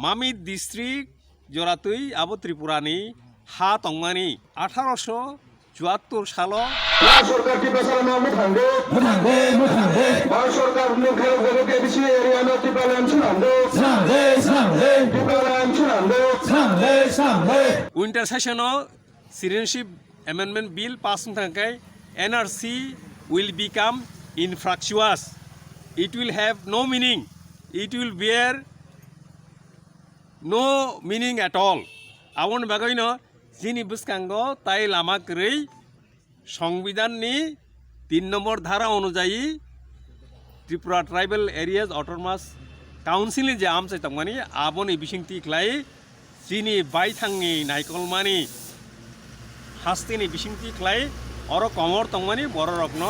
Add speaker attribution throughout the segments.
Speaker 1: Mamit district জরাতুই আবো ত্রিপুরানি হা তংমানি 1874 সাল
Speaker 2: भारत सरकार की प्रसारण में थांगो भारत सरकार ने घर घर के किसी एरिया में टिपालाम छांगो टिपालाम छांगो
Speaker 1: উইন্টার সেশনও সিটিজেনশিপ অ্যামেন্ডমেন্ট বিল পাস থাকায় NRC will become infructuous it will have no meaning it will bear no meaning at all আবন বাগৈনো যিনি বুসকাঙ্গ তাই লামাকরৈ সংবিধাননি 3 নম্বর ধারা অনুযায়ী ত্রিপুরা ট্রাইবেল এরিয়াজ অটোনমাস কাউন্সিলनि যে আমসাय तंमानि आबनि बिसिंथि ख्लाय जिनि बायथांनि नायकलमानि हास्तिनि बिसिंथि ख्लाय अर कमर तंमानि बर रत्न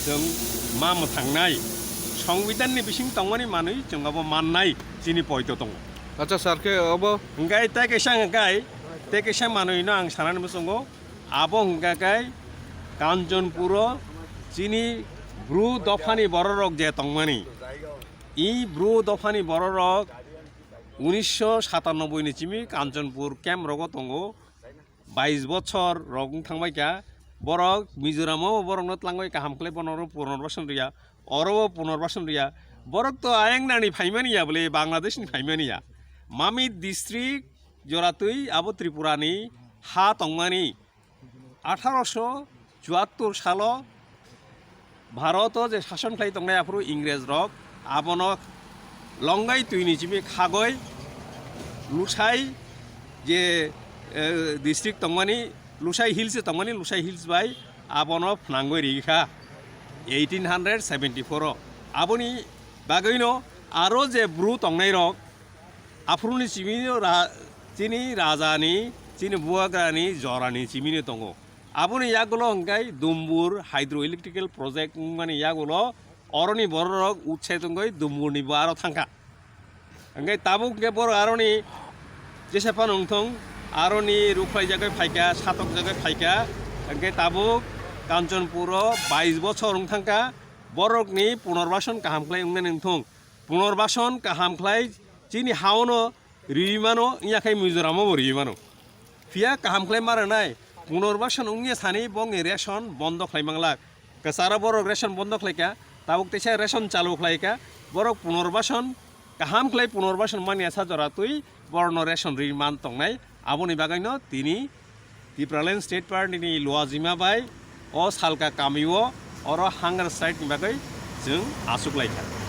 Speaker 1: जों माम थांनाय संविधाननि बिसिं तंमानि मानै जोंगाबो माननाय जिनि पयत दङ
Speaker 3: আচ্ছা স্যারকে অব
Speaker 1: हंगाय तेकेसा मानैनो आं सानानै बसंगो आबो हंगाय कांचनपुर जिनि ब्रु दफानि बररक जे तंमानि इ ब्रु दफानि बररक 1997 नि चिमि कांचनपुर कैम्प रग दंगो 22 बछर रग थांबाय क्या बरक मिजोरामाव बरकनो तलांबाय काहामख्ले बनरो पुनर्बासन रिया अरबो पुनर्बासन रिया बरक तो आयंगनानि फाइमानिया बोले बांग्लादेशनि फाइमानिया मामित डिस्ट्रिक्ट जरातुई आबो त्रिपुरानि हा तंमानि 1874 साल भारत जे शासन खालाय तंनाय आफुरु इंग्रेज रक आबनो लंगाई तुइनि चिमि खागय लुसाई जे डिस्ट्रिक्ट तंमानि लुसाई हिल्स बाय आबनो फनांगय रिखा 1874 आबनि बागैनो आरो जे ब्रु तंनाय रक आफुरुनि चिनि राजानि चिनि बुवाग्रानि जरानि चिमिनि दंगो आबनि यागुलो हंगाय दुम्बुर हाइड्रो इलेक्ट्रिकल प्रोजेक्ट माने यागुलो अरनि बररक उच्चाय दंगय दुम्बुरनि बारो थांखा हंगाय ताबुक के बर आरनि जेसेफा नंथं आरनि रुफाय जागय फायका सातक जागय फायका हंगाय ताबुक कांचनपुर 22 बछर थांखा बरकनि पुनर्बासन काहामख्लाय उंने नंथं पुनर्बासन काहामख्लाय जिनि हावनो रिमानो याखाय मिजोरामो रिमानो फिया काहामख्लाय मारनाय पुनर्बासन उंने सानै बंग रेशन बंद खालामलाक कसारा बरक रेशन बंद खालायका ताबुक तेसा रेशन चालू खालायका बरक पुनर्बासन काहामख्लाय पुनर्बासन मानिया साजरातुई बरन रेशन रिमान तंनाय आबनि बागैनो तिनि त्रिपुरालेण्ड स्टेट पार्टीनि लुवाजिमा बाय अ सालका कामिओ अर हांगार साइडनि बागै जों आसुकलायखा